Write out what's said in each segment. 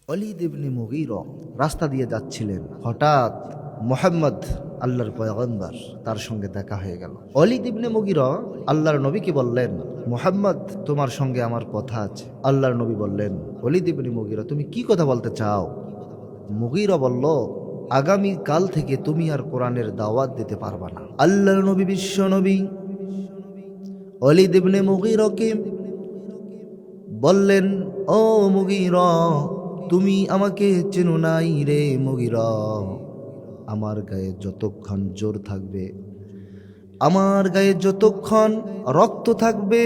ওয়ালিদ ইবনে মুগীরা রাস্তা দিয়ে যাচ্ছিলেন। হঠাৎ মুহাম্মদ আল্লাহর পয়গম্বর তার সঙ্গে দেখা হয়ে গেল। ওয়ালিদ ইবনে মুগীরা আল্লাহর নবীকে বললেন, মুহাম্মদ তোমার সঙ্গে আমার কথা আছে। আল্লাহর নবী বললেন, ওয়ালিদ ইবনে মুগীরা তুমি কি কথা বলতে চাও? মুগীরা বলল, আগামী কাল থেকে তুমি আর কোরআনের দাওয়াত দিতে পারবা না। আল্লাহর নবী বিশ্ব নবী ওয়ালিদ ইবনে মুগীরাকে বললেন, ও মুগীরা তুমি আমাকে চেনো নাই রে মুগীরা। আমার গায়ে যতক্ষণ জোর থাকবে, আমার গায়ে যতক্ষণ রক্ত থাকবে,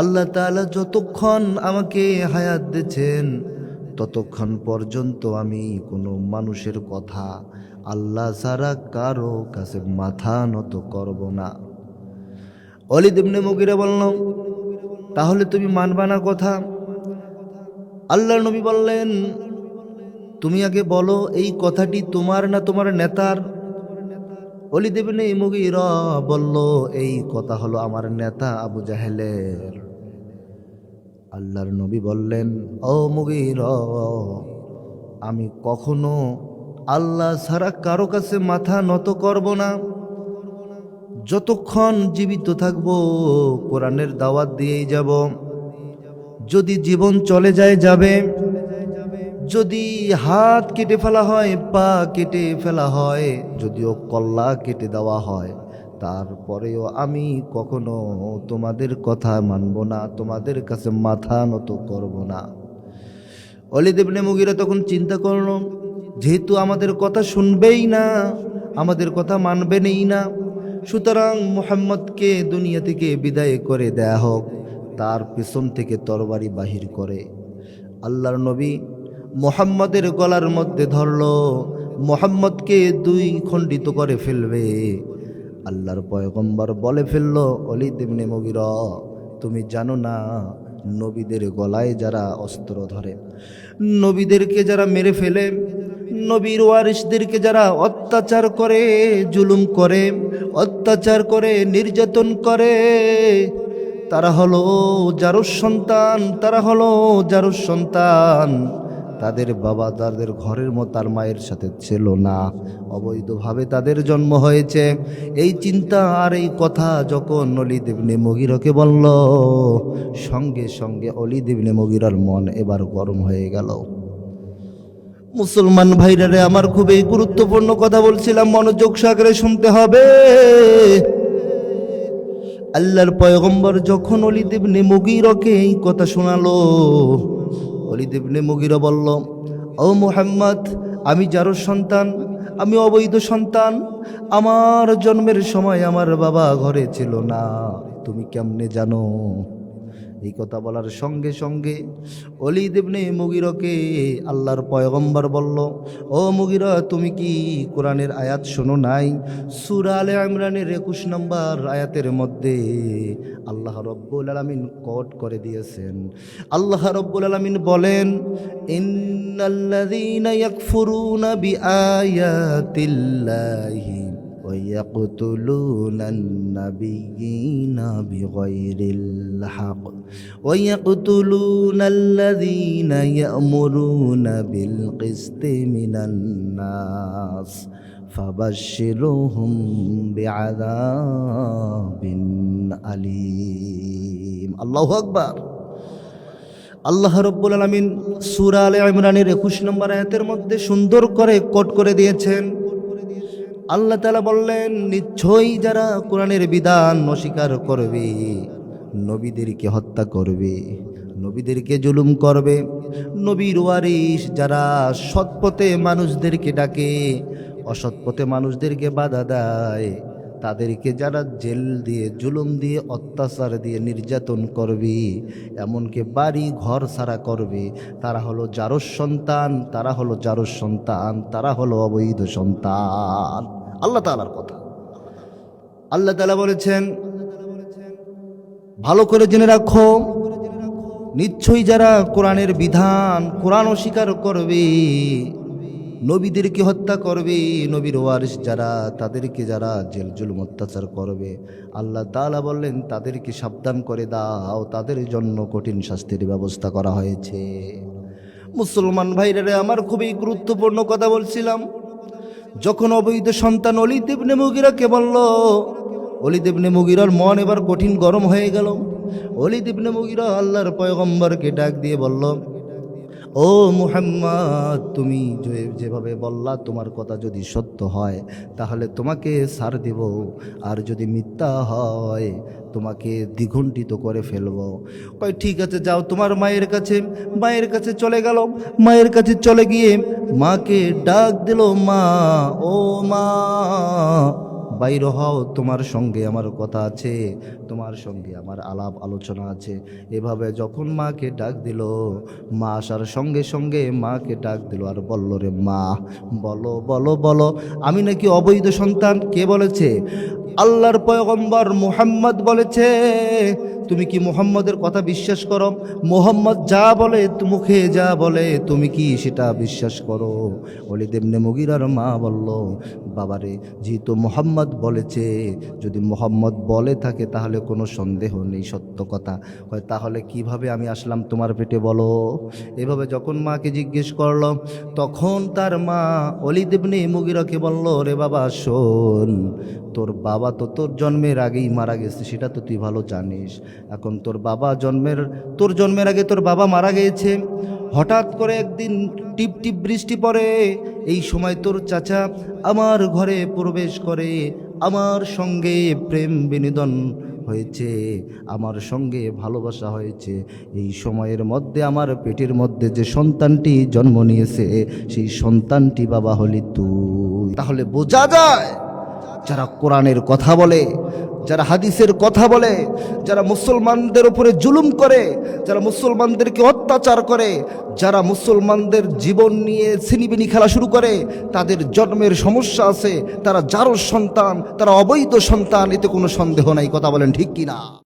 আল্লাহ তাআলা যতক্ষণ আমাকে হায়াত দিয়েছেন ততক্ষণ পর্যন্ত আমি কোনো মানুষের কথা আল্লাহ ছাড়া কারো কাছে মাথা নত করব না। ওয়ালিদ ইবনে মুগীরা বলল, তাহলে তুমি মানবা না কথা? আল্লাহর নবী বললেন, তুমি আগে বলো এই কথাটি তোমার না তোমার নেতার? ওয়ালিদ ইবনে মুগীরা বলল, এই কথা হলো আমার নেতা আবু জাহেলের। আল্লাহর নবী বললেন, ও মুগীরা আমি কখনো আল্লাহ ছাড়া কারো কাছে মাথা নত করব না। যতক্ষণ জীবিত থাকব কোরআনের দাওয়াত দিয়েই যাব। যদি জীবন চলে যায় যাবে, যদি হাত কেটে ফেলা হয়, পা কেটে ফেলা হয়, যদিও কল্লা কেটে দেওয়া হয়, তারপরেও আমি কখনো তোমাদের কথা মানব না, তোমাদের কাছে মাথা নত করব না। ওয়ালিদ ইবনে মুগীরা তখন চিন্তা করল, যেহেতু আমাদের কথা শুনবেই না, আমাদের কথা মানবেনই না, সুতরাং মুহাম্মদকে দুনিয়া থেকে বিদায় করে দেয়া হোক। তার পেছন থেকে তরবারি বাহির করে আল্লাহর নবী মুহাম্মদের গলার মধ্যে ধরল, মুহাম্মদকে দুই খণ্ডিত করে ফেলবে। আল্লাহর পয়গম্বর বলে ফেলল, ওয়ালিদ ইবনে মুগীরা তুমি জানো না, নবীদের গলায় যারা অস্ত্র ধরে, নবীদেরকে যারা মেরে ফেলে, নবীর ওয়ারিসদেরকে যারা অত্যাচার করে, জুলুম করে, অত্যাচার করে, নির্যাতন করে, তারা হলো জারুস সন্তান, তারা হলো জারুস সন্তান। তাদের বাবা তাদের ঘরের মতো তার মায়ের সাথে ছিল না, অবৈধভাবে তাদের জন্ম হয়েছে। এই চিন্তা আর এই কথা যখন ওয়ালিদ ইবনে মুগীরাকে বলল, সঙ্গে সঙ্গে ওয়ালিদ ইবনে মুগীরার মন এবার গরম হয়ে গেল। মুসলমান ভাইরা রে আমার, খুবই গুরুত্বপূর্ণ কথা বলছিলাম, মনোযোগ সহকারে শুনতে হবে। আল্লাহর পয়গম্বর যখন ওয়ালিদ ইবনে মুগীরাকে এই কথা শোনালো, ওয়ালিদ ইবনে মুগীরা বলল, ও মুহাম্মদ আমি জারুর সন্তান, আমি অবৈধ সন্তান, আমার জন্মের সময় আমার বাবা ঘরে ছিল না, তুমি কেমনে জানো? এই কথা বলার সঙ্গে সঙ্গে ওয়ালিদ ইবনে মুগীরাকে আল্লাহর পয়গম্বর বলল, ও মুগীরা তুমি কি কোরআনের আয়াত শোনো নাই? সূরা আলে ইমরানের 21 নম্বর আয়াতের মধ্যে আল্লাহ রাব্বুল আলামিন কোট করে দিয়েছেন। আল্লাহ রাব্বুল আলামিন বলেন, ইন্নাল্লাযীনা ইয়াকফুরুনা বিআয়াতিল্লাহি ويقتلون النبيين بغير الحق ويقتلون الذين يأمرون بالقسط من الناس فبشرهم بعذاب أليم الله أكبر। আল্লাহ রাব্বুল আলামিন সূরা আলে ইমরানের 21 নম্বর আয়াতের মধ্যে সুন্দর করে কোট করে দিয়েছেন। আল্লাহ তাআলা বললেন, নিশ্চয়ই যারা কোরআনের বিধান অস্বীকার করবে, নবীদেরকে হত্যা করবে, নবীদেরকে জুলুম করবে, নবীর ওয়ারিস যারা সৎপথে মানুষদেরকে ডাকে, অসৎ পথে মানুষদেরকে বাধা দেয়, তাদেরকে যারা জেল দিয়ে, জুলুম দিয়ে, অত্যাচার দিয়ে নির্যাতন করবে, এমনকি বাড়ি ঘর ছাড়া করবে, তারা হলো জারুস সন্তান, তারা হলো জারুস সন্তান, তারা হলো অবৈধ সন্তান। আল্লাহ তাআলার কথা। আল্লাহ তাআলা বলেছেন, ভালো করে জেনে রাখো, নিশ্চয়ই যারা কোরআনের বিধান, কোরআন অস্বীকার করবে, নবীদেরকে হত্যা করবে, নবীর ওয়ারিস যারা, তাদেরকে যারা জেল জুলুম অত্যাচার করবে, আল্লাহ তাআলা বললেন তাদেরকে সাবধান করে দাও, তাদের জন্য কঠিন শাস্তির ব্যবস্থা করা হয়েছে। মুসলমান ভাইরা আমার খুবই গুরুত্বপূর্ণ কথা বলছিলাম। যখন অবৈধ সন্তান ওলীদ ইবনে মুগীরাকে বলল, ওলীদ ইবনে মুগীরার মন এবার কঠিন গরম হয়ে গেল। ওলীদ ইবনে মুগীরা আল্লাহর পয়গম্বরকে ডাক দিয়ে বলল, ও মুহাম্মদ, তুমি যেভাবে বললা তোমার কথা যদি সত্য হয় তাহলে তোমাকে ছাড় দেব, আর যদি মিথ্যা হয় তোমাকে দ্বিগুণিত করে ফেলবো। কয় ঠিক আছে, যাও তোমার মায়ের কাছে। মায়ের কাছে চলে গেল। মায়ের কাছে চলে গিয়ে মাকে ডাক দিল, মা, ও মা, বাইর হও, তোমার সঙ্গে আমার কথা আছে, তোমার সঙ্গে আমার আলাপ আলোচনা আছে। এভাবে যখন মাকে ডাক দিল, মা আসার সঙ্গে সঙ্গে মাকে ডাক দিল আর বলল, রে মা, বলো বলো বলো, আমি নাকি অবৈধ সন্তান? কে বলেছে? আল্লাহর পয়গম্বর মুহাম্মদ বলেছে। তুমি কি মুহাম্মদের কথা বিশ্বাস করো? মুহাম্মদ যা বলে, মুখে যা বলে, তুমি কি সেটা বিশ্বাস করো? ওলীদ ইবনে মুগীরার মা বলল, বাবারে, যেহেতু মুহাম্মদ বলেছে, যদি মুহাম্মদ বলে থাকে তাহলে কোনো সন্দেহ নেই, সত্য কথা। তাহলে কিভাবে আমি আসলাম তোমার পেটে বলো? এভাবে যখন মাকে জিজ্ঞেস করলো, তখন তার মা ওলীদ ইবনে মুগীরাকে বলল, রে বাবা শোন, তোর বাবা তো তোর জন্মের আগেই মারা গেছে, সেটা তো তুই ভালো জানিস। এখন তোর জন্মের আগে তোর বাবা মারা গিয়েছে। হঠাৎ করে একদিন টিপ টিপ বৃষ্টি পড়ে, এই সময় তোর চাচা আমার ঘরে প্রবেশ করে, আমার সঙ্গে প্রেম বিনোদন হয়েছে, আমার সঙ্গে ভালোবাসা হয়েছে। এই সময়ের মধ্যে আমার পেটের মধ্যে যে সন্তানটি জন্ম নিয়েছে, সেই সন্তানটি বাবা হলি তুই। তাহলে বোঝা যায়, যারা কোরআনের কথা বলে, যারা হাদিসের কথা বলে, যারা মুসলমানদের উপরে জুলুম করে, যারা মুসলমানদেরকে অত্যাচার করে, যারা মুসলমানদের জীবন নিয়ে ছিনিবিনি খেলা শুরু করে, তাদের জন্মের সমস্যা আছে, তারা জারজ সন্তান, তারা অবৈধ সন্তান, এতে কোনো সন্দেহ নাই। কথা বলেন ঠিক কিনা?